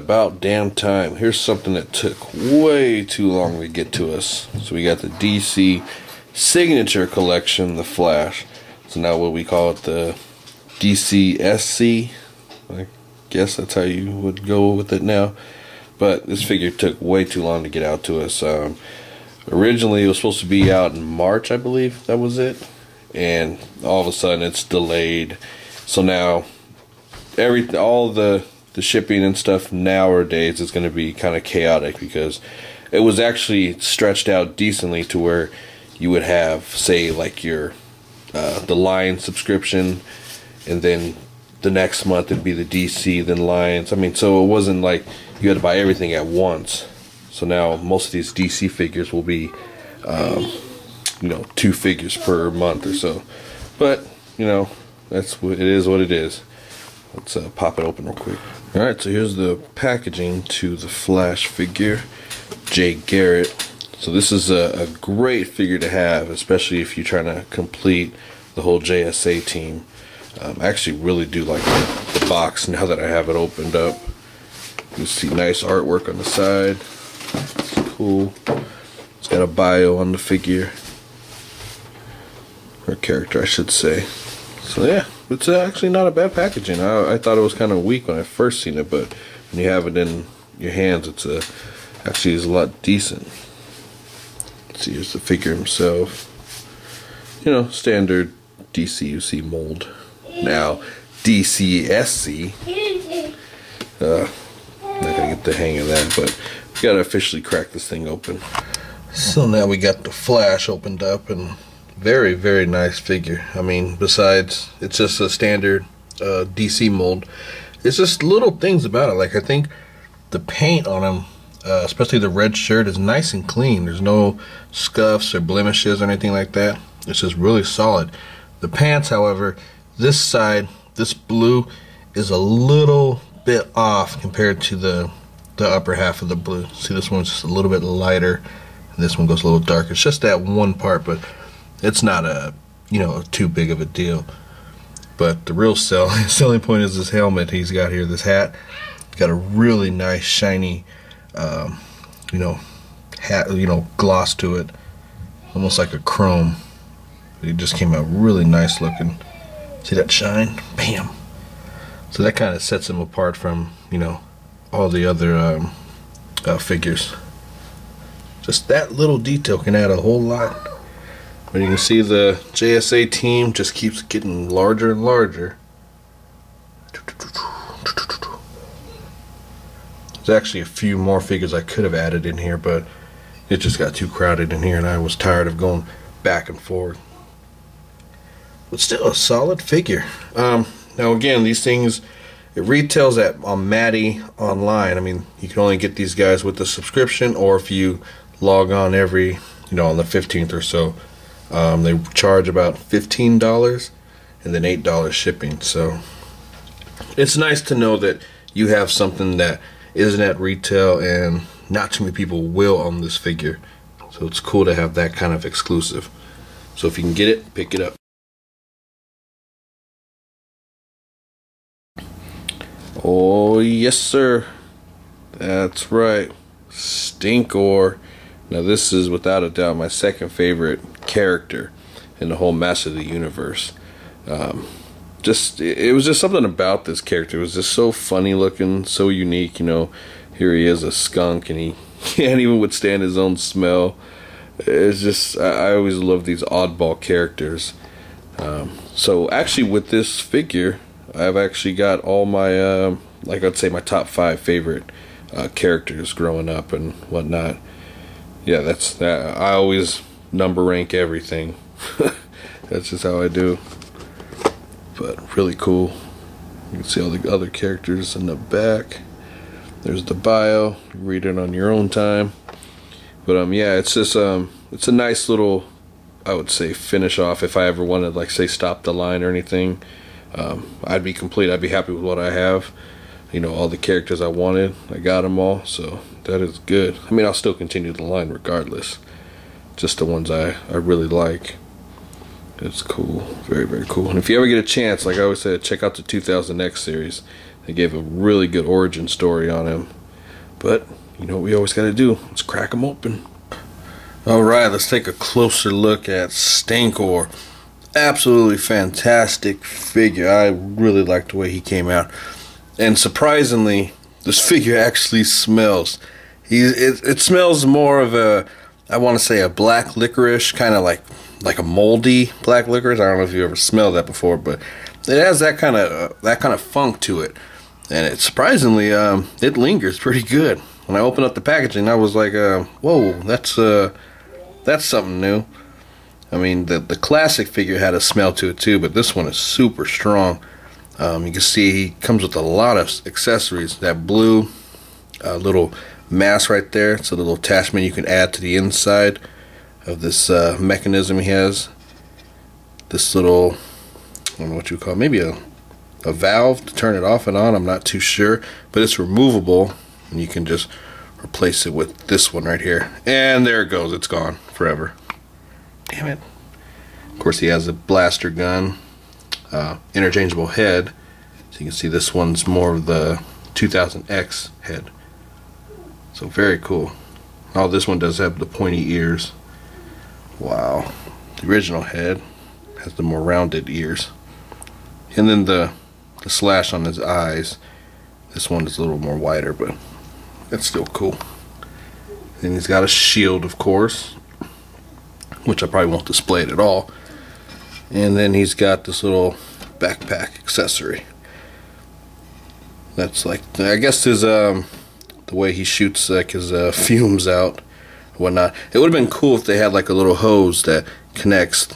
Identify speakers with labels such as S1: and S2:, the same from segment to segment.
S1: about damn time. Here's something that took way too long to get to us. So we got the DC Signature Collection, the Flash. So now what we call it, the DC SC. I guess that's how you would go with it now. But this figure took way too long to get out to us. Originally it was supposed to be out in March, I believe. That was it. And all of a sudden it's delayed. So now all the shipping and stuff nowadays is going to be kind of chaotic, because it was actually stretched out decently to where you would have, say, like your the Lion subscription, and then the next month it'd be the DC, then Lions. I mean, so it wasn't like you had to buy everything at once. So now most of these DC figures will be, you know, 2 figures per month or so. But you know, that's what it is. What it is. Let's pop it open real quick. All right, so here's the packaging to the Flash figure, Jay Garritt. So this is a great figure to have, especially if you're trying to complete the whole JSA team. I actually really do like the box now that I have it opened up. You see nice artwork on the side. It's cool. It's got a bio on the figure, or character I should say. So yeah, it's actually not a bad packaging. I thought it was kind of weak when I first seen it, but when you have it in your hands, it's actually is a lot decent. Let's see, here's the figure himself. You know, standard DCUC mold. Now, DCSC. Not gonna get the hang of that, but we gotta officially crack this thing open. So now we got the Flash opened up, and very, very nice figure. I mean, besides it's just a standard DC mold, it's just little things about it. Like, I think the paint on him, especially the red shirt, is nice and clean. There's no scuffs or blemishes or anything like that. It's just really solid. The pants, however, this side, this blue, is a little bit off compared to the upper half of the blue. See, this one's just a little bit lighter, and this one goes a little darker. It's just that one part, but it's not a, you know, too big of a deal. But the real selling point is this helmet he's got here, this hat. It's got a really nice shiny, you know, hat, you know, gloss to it, almost like a chrome. It just came out really nice looking. See that shine? Bam! So that kind of sets him apart from, you know, all the other figures. Just that little detail can add a whole lot. But you can see the JSA team just keeps getting larger and larger. There's actually a few more figures I could have added in here, but it just got too crowded in here, and I was tired of going back and forth. But still a solid figure. Now again, these things, it retails on Matty online. I mean, you can only get these guys with the subscription, or if you log on every, you know, on the 15th or so. They charge about $15 and then $8 shipping. So it's nice to know that you have something that isn't at retail, and not too many people will own this figure. So it's cool to have that kind of exclusive. So if you can get it, pick it up. Oh yes sir, that's right, Stinkor. Now this is without a doubt my second favorite character in the whole Master of the Universe. It was just something about this character. It was just so funny looking, so unique. You know, here he is, a skunk, and he can't even withstand his own smell. It's just, I always love these oddball characters. So actually with this figure, I've actually got all my, like I'd say my top 5 favorite characters growing up and whatnot. Yeah, that's that. I always number rank everything. That's just how I do. But really cool. You can see all the other characters in the back. There's the bio. Read it on your own time. But yeah, it's just it's a nice little, I would say, finish off. If I ever wanted, like, say, stop the line or anything, I'd be complete. I'd be happy with what I have. You know, all the characters I wanted, I got them all, so that is good. I mean, I'll still continue the line regardless. Just the ones I really like. It's cool. Very, very cool. And if you ever get a chance, like I always said, check out the 2000X series. They gave a really good origin story on him. But you know what we always got to do? Let's crack them open. Alright, let's take a closer look at Stankor. Absolutely fantastic figure. I really like the way he came out. And surprisingly, this figure actually smells. It smells more of a, I want to say, a black licorice, kind of like a moldy black licorice. I don't know if you ever smelled that before, but it has that kind of funk to it. And it surprisingly, it lingers pretty good. When I opened up the packaging, I was like, whoa, that's something new. I mean, the classic figure had a smell to it too, but this one is super strong. You can see he comes with a lot of accessories. That blue little mask right there, it's a little attachment you can add to the inside of this mechanism he has. This little, I don't know what you call it, maybe a valve to turn it off and on, I'm not too sure, but it's removable and you can just replace it with this one right here, and there it goes, it's gone forever. Damn it. Of course, he has a blaster gun, interchangeable head, so you can see this one's more of the 2000X head, so very cool. Oh, this one does have the pointy ears. Wow. The original head has the more rounded ears, and then the slash on his eyes, this one is a little more wider, but it's still cool. And he's got a shield, of course, which I probably won't display it at all. And then he's got this little backpack accessory. That's like, I guess his the way he shoots like his fumes out, whatnot. It would have been cool if they had like a little hose that connects,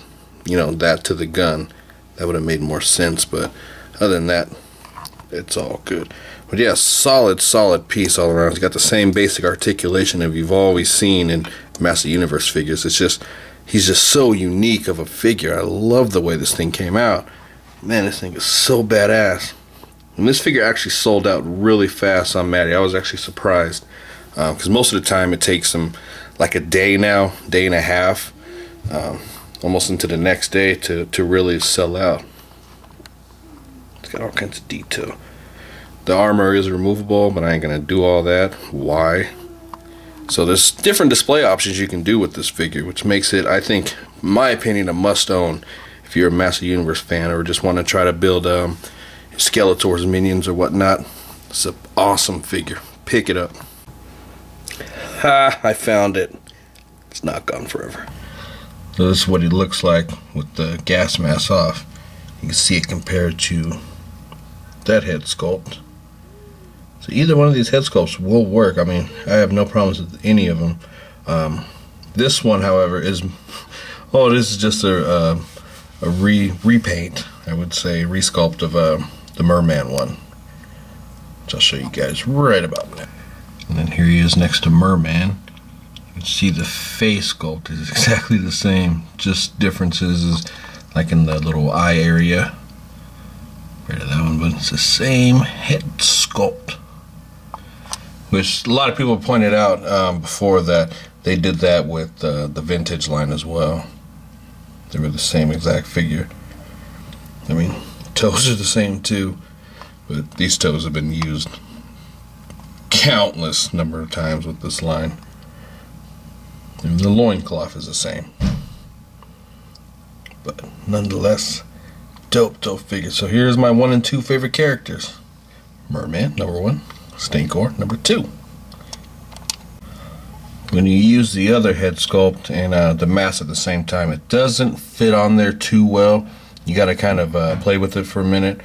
S1: you know, that to the gun. That would have made more sense. But other than that, it's all good. But yeah, solid piece all around. It's got the same basic articulation that you've always seen in Master Universe figures. It's just, he's just so unique of a figure. I love the way this thing came out. Man, this thing is so badass. And this figure actually sold out really fast on Matty. I was actually surprised, because most of the time it takes them like a day now, day and a half, almost into the next day to really sell out. It's got all kinds of detail. The armor is removable, but I ain't gonna do all that. Why? So there's different display options you can do with this figure, which makes it, I think, in my opinion, a must-own if you're a Master Universe fan or just want to try to build Skeletor's minions or whatnot. It's an awesome figure. Pick it up. Ha! I found it. It's not gone forever. So this is what he looks like with the gas mask off. You can see it compared to that head sculpt. So either one of these head sculpts will work. I mean, I have no problems with any of them. This one, however, is, oh, this is just a repaint, I would say, resculpt of the Merman one, which I'll show you guys right about now. And then here he is next to Merman. You can see the face sculpt is exactly the same, just differences is like in the little eye area. Rid of that one, but it's the same head sculpt. Which a lot of people pointed out before that they did that with the vintage line as well. They were the same exact figure. I mean, toes are the same too, but these toes have been used countless number of times with this line. And the loincloth is the same. But nonetheless, dope figure. So here's my 1 and 2 favorite characters. Merman, number 1. Stankor, number 2. When you use the other head sculpt and the mask at the same time, it doesn't fit on there too well. You got to kind of play with it for a minute,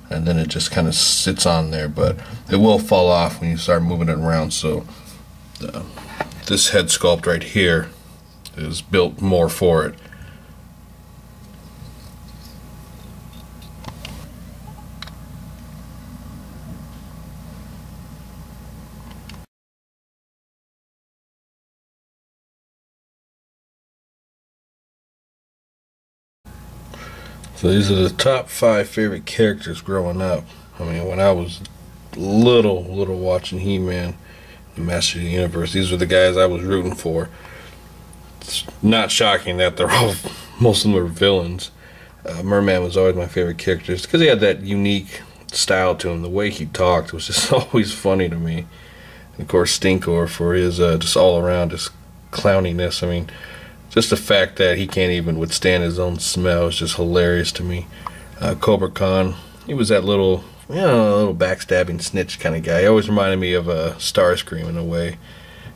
S1: and then it just kind of sits on there, but it will fall off when you start moving it around. So this head sculpt right here is built more for it. So these are the top 5 favorite characters growing up. I mean, when I was little watching He-Man and Master of the Universe, these were the guys I was rooting for. It's not shocking that they're all, most of them are villains. Merman was always my favorite character because he had that unique style to him. The way he talked was just always funny to me. And of course, Stinkor for his just all around just clowniness. I mean, just the fact that he can't even withstand his own smell is just hilarious to me. Cobra Khan, he was that little, you know, little backstabbing snitch kind of guy. He always reminded me of Starscream in a way.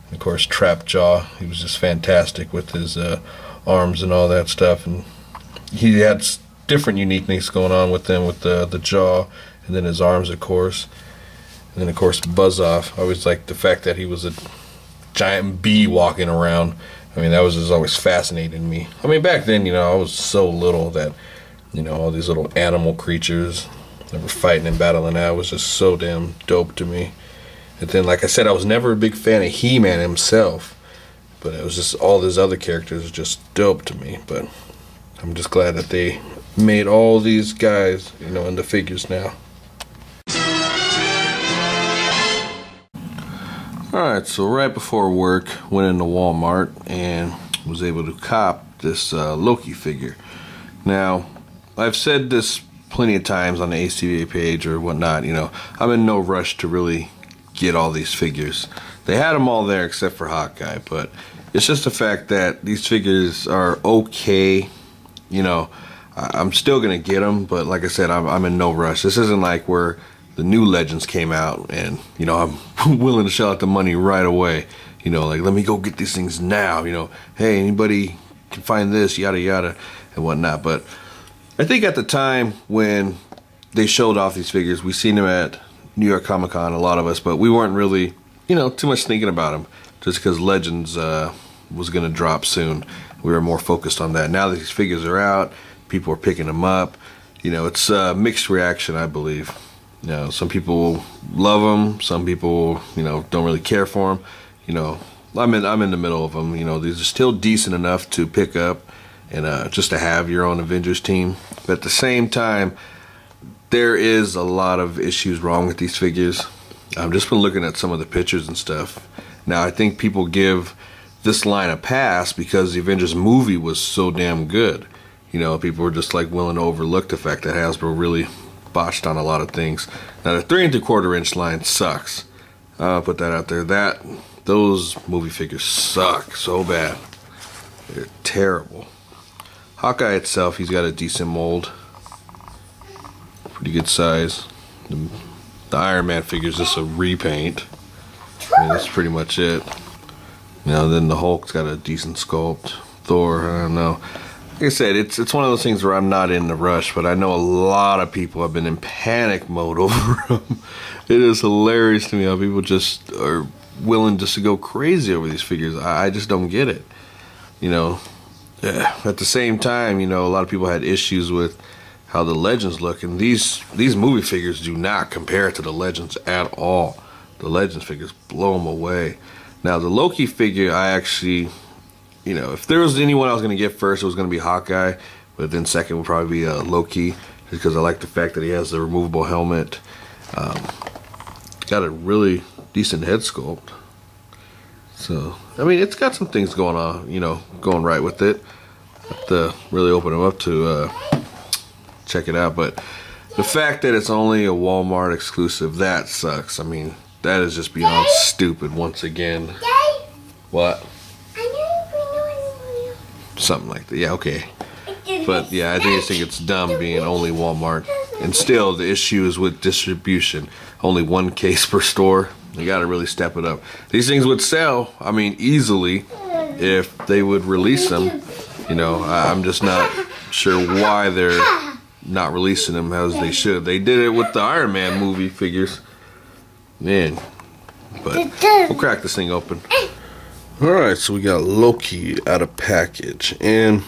S1: And of course, Trap Jaw, he was just fantastic with his arms and all that stuff. And he had different uniqueness going on with them, with the jaw and then his arms, of course. And then, of course, Buzz-Off. I always liked the fact that he was a giant bee walking around. I mean, that was just always fascinating me. I mean, back then, you know, I was so little that, you know, all these little animal creatures that were fighting and battling out was just so damn dope to me. And then, like I said, I was never a big fan of He-Man himself, but it was just all these other characters just dope to me. But I'm just glad that they made all these guys, you know, into figures now. Alright, so right before work, went into Walmart and was able to cop this Loki figure. Now, I've said this plenty of times on the ACVA page or whatnot, you know, I'm in no rush to really get all these figures. They had them all there except for Hawkeye, but it's just the fact that these figures are okay. You know, I'm still going to get them, but like I said, I'm in no rush. This isn't like where the new Legends came out and, you know, I'm willing to shell out the money right away. You know, like, let me go get these things now. You know, hey, anybody can find this, yada, yada, and whatnot. But I think at the time when they showed off these figures, we seen them at New York Comic Con, a lot of us, but we weren't really, you know, too much thinking about them just because Legends was going to drop soon. We were more focused on that. Now that these figures are out, people are picking them up. You know, it's a mixed reaction, I believe. You know, some people love them, some people, you know, don't really care for them. You know, I'm in the middle of them. You know, these are still decent enough to pick up and just to have your own Avengers team. But at the same time, there is a lot of issues wrong with these figures. I've just been looking at some of the pictures and stuff. Now, I think people give this line a pass because the Avengers movie was so damn good. You know, people were just like willing to overlook the fact that Hasbro really botched on a lot of things. Now, the 3 3/4 inch line sucks. I'll put that out there. Those movie figures suck so bad. They're terrible. Hawkeye itself, he's got a decent mold. Pretty good size. The Iron Man figure's just a repaint. I mean, that's pretty much it. You know, then the Hulk's got a decent sculpt. Thor, I don't know. Like I said, it's one of those things where I'm not in the rush, but I know a lot of people have been in panic mode over them. It is hilarious to me how people just are willing just to go crazy over these figures. I just don't get it. You know, at the same time, you know, a lot of people had issues with how the Legends look, and these movie figures do not compare to the Legends at all. The Legends figures blow them away. Now, the Loki figure, I actually, you know, if there was anyone I was going to get first, it was going to be Hawkeye, but then second would probably be Loki, because I like the fact that he has the removable helmet. Got a really decent head sculpt. So, I mean, it's got some things going on, you know, going right with it. Have to really open them up to check it out, but the fact that it's only a Walmart exclusive, that sucks. I mean, that is just beyond stupid once again.
S2: Daddy?
S1: What?
S2: I know.
S1: Something like that. Yeah, okay. But yeah, I just think it's dumb being only Walmart. And still, the issue is with distribution. Only one case per store. You gotta really step it up. These things would sell, I mean, easily if they would release them. You know, I'm just not sure why they're not releasing them as they should. They did it with the Iron Man movie figures. Man. But we'll crack this thing open. Alright, so we got Loki out of package. And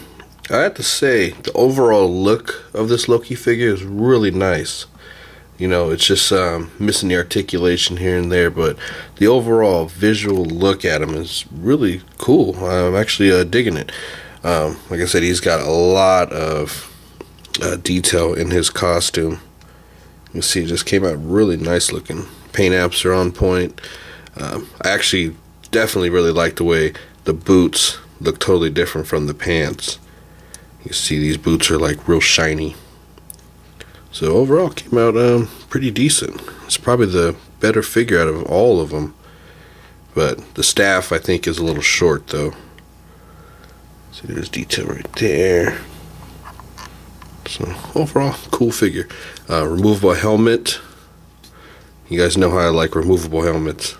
S1: I have to say, the overall look of this Loki figure is really nice. You know, it's just missing the articulation here and there, but the overall visual look at him is really cool. I'm actually digging it. Like I said, he's got a lot of detail in his costume. You see, it just came out really nice looking. Paint apps are on point. I actually definitely really like the way the boots look totally different from the pants. You see these boots are like real shiny. So overall came out pretty decent. It's probably the better figure out of all of them. But the staff, I think, is a little short, though. See, there's detail right there. So, overall, cool figure. Removable helmet. You guys know how I like removable helmets.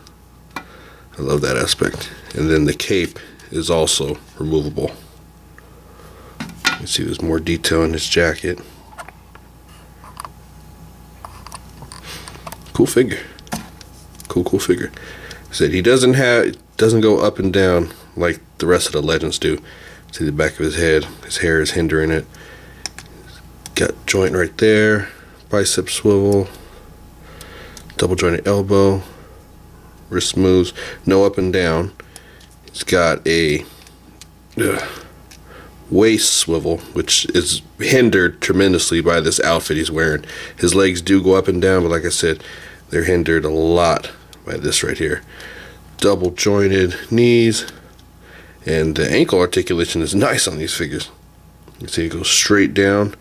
S1: I love that aspect. And then the cape is also removable. You can see there's more detail in his jacket. Cool figure. Cool figure. I said he doesn't go up and down like the rest of the Legends do. See the back of his head. His hair is hindering it. Got joint right there. Bicep swivel. Double jointed elbow. Wrist moves. No up and down. He's got a waist swivel, which is hindered tremendously by this outfit he's wearing. His legs do go up and down, but like I said, they're hindered a lot by this right here. Double jointed knees, and the ankle articulation is nice on these figures. You can see it goes straight down,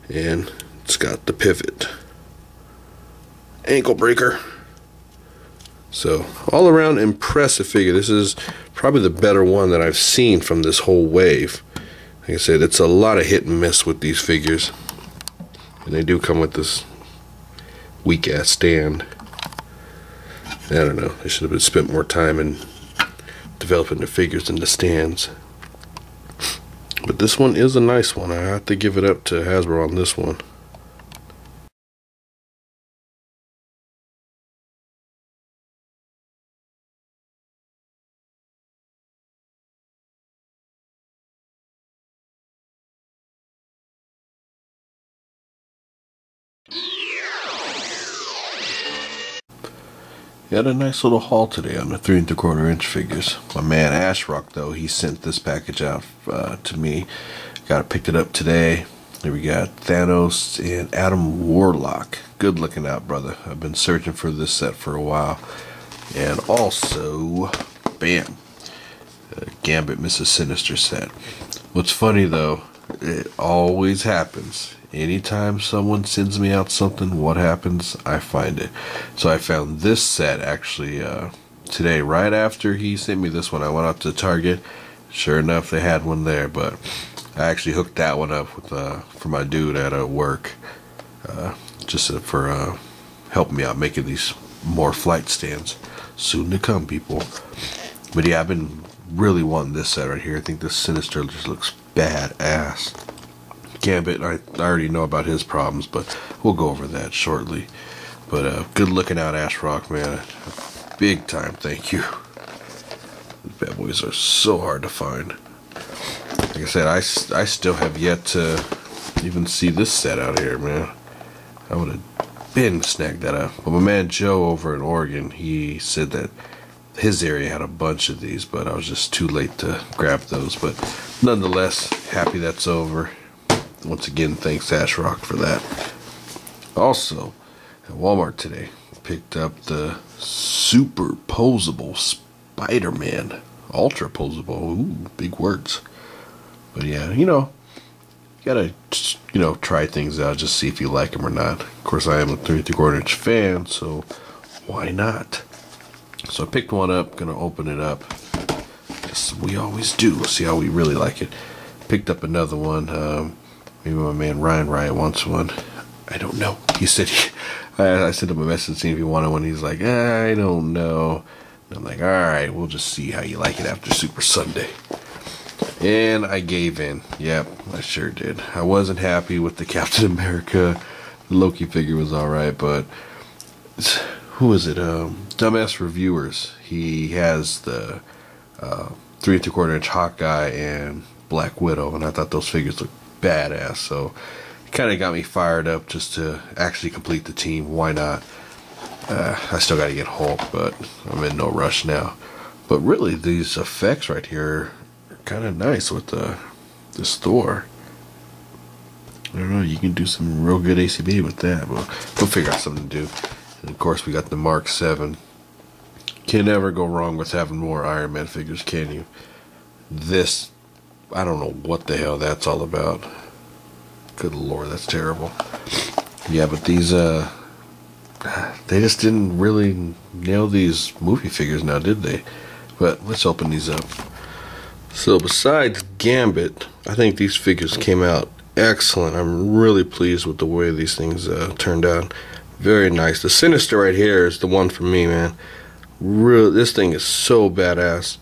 S1: and it's got the pivot. Ankle breaker. So all around impressive figure. This is probably the better one that I've seen from this whole wave. Like I said, it's a lot of hit and miss with these figures, and they do come with this weak ass stand. I don't know, they should have spent more time in developing the figures than the stands. But this one is a nice one. I have to give it up to Hasbro on this one. Got a nice little haul today on the 3 3/4 inch figures. My man Ashrock, though, he sent this package out to me. Picked it up today. Here we got Thanos and Adam Warlock. Good looking out, brother. I've been searching for this set for a while. And also, bam, Gambit Mrs. Sinister set. What's funny though, it always happens. Anytime someone sends me out something, what happens? I find it. So I found this set actually today, right after he sent me this one. I went out to Target. Sure enough, they had one there, but I actually hooked that one up with for my dude at work, just for helping me out making these more flight stands. Soon to come, people. But yeah, I've been really wanting this set right here. I think this Sinister just looks badass. Gambit, I already know about his problems, but we'll go over that shortly. But good looking out, Ashrock, man. Big time, thank you. These bad boys are so hard to find. Like I said, I still have yet to even see this set out here, man. I would have been snagged that up. But my man Joe over in Oregon, he said that his area had a bunch of these, but I was just too late to grab those. But nonetheless, happy that's over. Once again, thanks Ashrock for that. Also, at Walmart today, picked up the superposable Spider-Man. Ultra posable. Ooh, big words. But yeah, you gotta, try things out, just see if you like them or not. Of course, I am a 3 3/4 inch fan, so why not? So I picked one up, gonna open it up. As we always do, see how we really like it. Picked up another one. Maybe my man Ryan Riot wants one. I don't know. He said, I sent him a message seeing if he wanted one. He's like, I don't know. And I'm like, alright, we'll just see how you like it after Super Sunday. And I gave in. Yep, I sure did. I wasn't happy with the Captain America. The Loki figure was alright, but who is it? Dumbass Reviewers. He has the 3 3/4 inch Hawkeye and Black Widow, and I thought those figures looked badass, so it kind of got me fired up just to actually complete the team. Why not? I still got to get Hulk, but I'm in no rush now. But really, these effects right here are kind of nice with this Thor. I don't know, you can do some real good ACB with that, but we'll figure out something to do. And of course, we got the Mark 7. Can never go wrong with having more Iron Man figures, can you? This, I don't know what the hell that's all about. Good lord, that's terrible. Yeah, but these, I They just didn't really nail these movie figures now, did they? But let's open these up. So besides Gambit, I think these figures came out excellent. I'm really pleased with the way these things turned out. Very nice. The Sinister right here is the one for me, man. Really, this thing is so badass.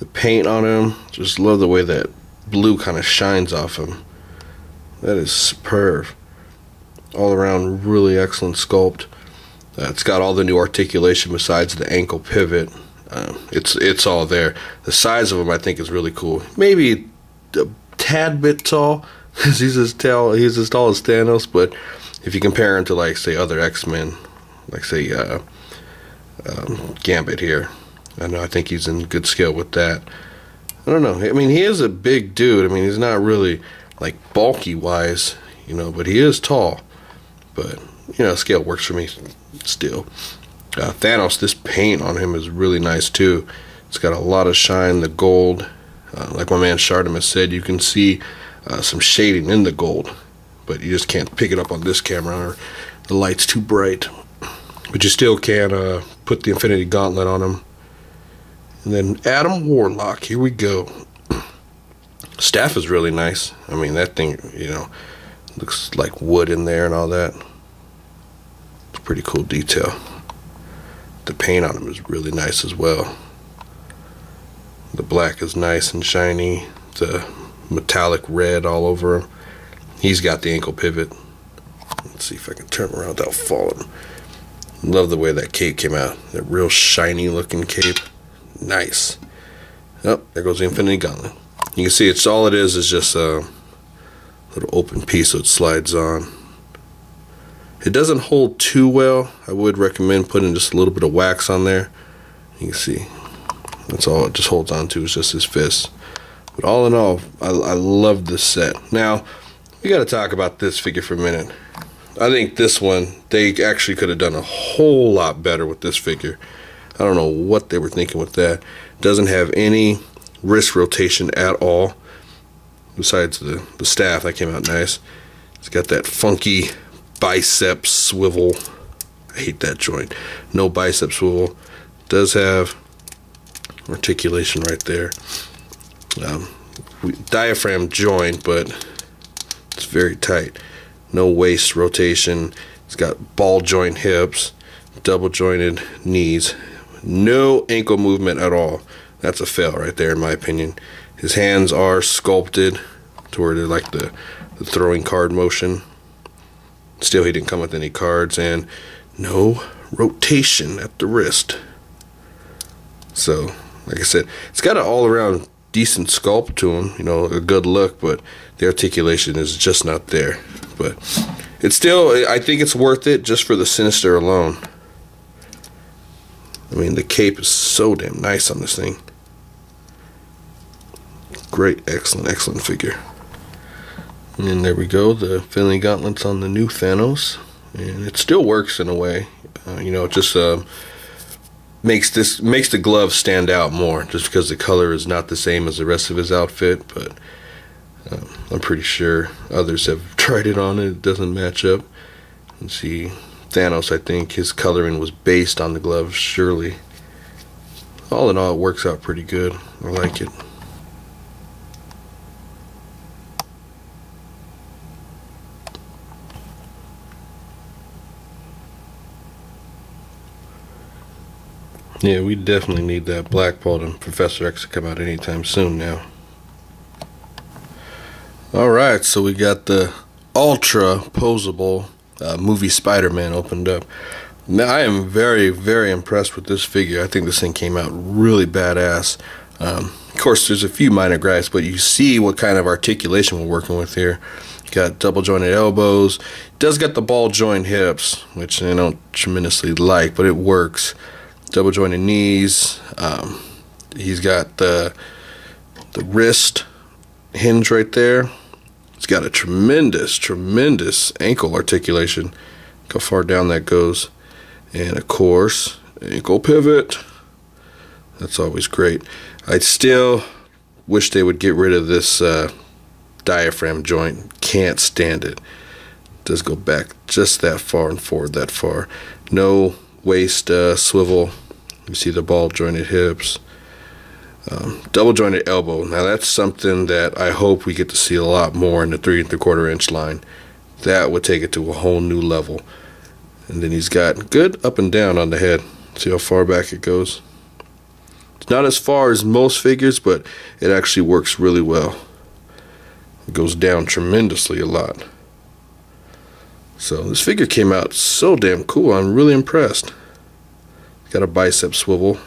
S1: The paint on him, just love the way that blue kind of shines off him. That is superb. All around, really excellent sculpt. It's got all the new articulation besides the ankle pivot. It's all there. The size of him, I think, is really cool. Maybe a tad bit tall, because he's as tall as Thanos. But if you compare him to, like, say, other X-Men, like, say, Gambit here, I think he's in good scale with that. I don't know. I mean, he is a big dude. I mean, he's not really, like, bulky-wise, you know, but he is tall. But, you know, scale works for me still. Thanos, this paint on him is really nice too. It's got a lot of shine, the gold. Like my man Shardamus said, you can see some shading in the gold, but you just can't pick it up on this camera, or the light's too bright. But you still can put the Infinity Gauntlet on him. And then Adam Warlock, here we go. Staff is really nice. I mean, that thing, you know, looks like wood in there and all that. It's a pretty cool detail. The paint on him is really nice as well. The black is nice and shiny. The metallic red all over him. He's got the ankle pivot. Let's see if I can turn him around without falling. Love the way that cape came out. That real shiny looking cape. Nice. Oh, there goes the Infinity Gauntlet. You can see it's all it is just a little open piece so it slides on. It doesn't hold too well. I would recommend putting just a little bit of wax on there. You can see that's all it just holds on to, is just his fist. But all in all, I love this set. Now, we got to talk about this figure for a minute. I think this one, they actually could have done a whole lot better with this figure. I don't know what they were thinking with that. Doesn't have any wrist rotation at all. Besides the staff, that came out nice. It's got that funky bicep swivel. I hate that joint. No bicep swivel. Does have articulation right there. Diaphragm joint, but it's very tight. No waist rotation. It's got ball joint hips, double jointed knees. No ankle movement at all. That's a fail right there in my opinion. His hands are sculpted to where they're like the throwing card motion. Still, he didn't come with any cards, and no rotation at the wrist. So, like I said, it's got an all-around decent sculpt to him, you know, a good look, but the articulation is just not there. But it's still, I think it's worth it just for the Sinister alone. I mean, the cape is so damn nice on this thing. Great, excellent figure. And then there we go, the Infinity Gauntlets on the new Thanos, and it still works in a way. You know, it just makes the glove stand out more, just because the color is not the same as the rest of his outfit. But I'm pretty sure others have tried it on, it doesn't match up. And see, Thanos, I think his coloring was based on the glove, surely. All in all, it works out pretty good. I like it. Yeah, we definitely need that Black Bolt and Professor X to come out anytime soon now. Alright, so we got the ultra posable movie Spider-Man opened up. Now, I am very, very impressed with this figure. I think this thing came out really badass. Of course, there's a few minor gripes, but you see what kind of articulation we're working with here. You got double jointed elbows. It does get the ball joint hips, which I don't tremendously like, but it works. Double jointed knees. He's got the wrist hinge right there. It's got a tremendous ankle articulation. Look how far down that goes. And of course, ankle pivot. That's always great. I still wish they would get rid of this diaphragm joint. Can't stand it. It does go back just that far and forward that far. No waist swivel. You see the ball jointed hips. Double jointed elbow. Now that's something that I hope we get to see a lot more in the 3 3/4 inch line. That would take it to a whole new level. And then he's got good up and down on the head. See how far back it goes? It's not as far as most figures, but it actually works really well. It goes down tremendously a lot. So this figure came out so damn cool. I'm really impressed. Got a bicep swivel.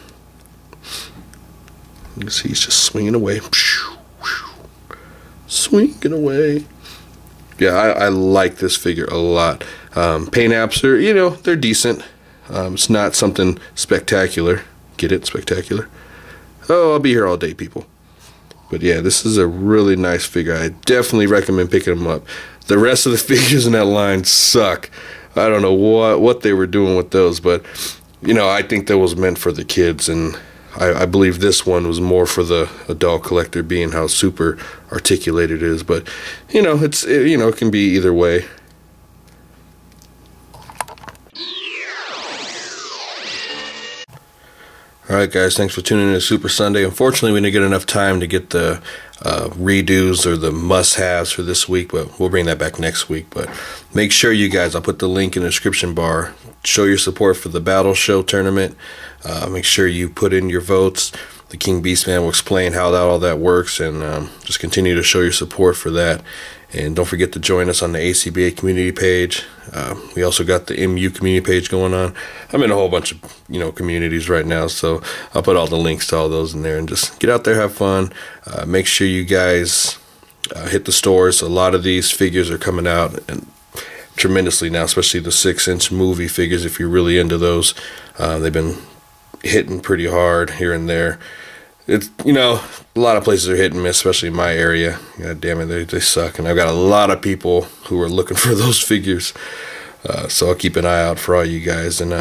S1: You can see he's just swinging away. Swinging away. Yeah, I like this figure a lot. Paint apps are, you know, they're decent. It's not something spectacular. Get it? Spectacular? Oh, I'll be here all day, people. But yeah, this is a really nice figure. I definitely recommend picking them up. The rest of the figures in that line suck. I don't know what they were doing with those, but you know, I think that was meant for the kids, and I believe this one was more for the adult collector, being how super articulated it is. But you know, it can be either way. Alright guys, thanks for tuning in to Super Sunday. Unfortunately, we didn't get enough time to get the redos or the must-haves for this week, but we'll bring that back next week. But make sure you guys, I'll put the link in the description bar, show your support for the Battle Show tournament. Make sure you put in your votes. The King Beastman will explain how all that works, and just continue to show your support for that. And don't forget to join us on the ACBA community page. We also got the MU community page going on. I'm in a whole bunch of communities right now, so I'll put all the links to all those in there. And just get out there, have fun. Make sure you guys hit the stores. A lot of these figures are coming out and tremendously now, especially the 6-inch movie figures. If you're really into those, they've been hitting pretty hard here and there. It's, a lot of places are hit and miss, especially in my area. God damn it, they suck. And I've got a lot of people who are looking for those figures. So I'll keep an eye out for all you guys. And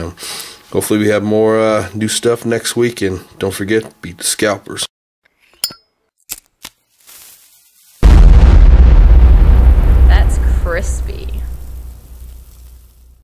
S1: hopefully we have more new stuff next week. And don't forget, beat the scalpers.
S3: That's crispy.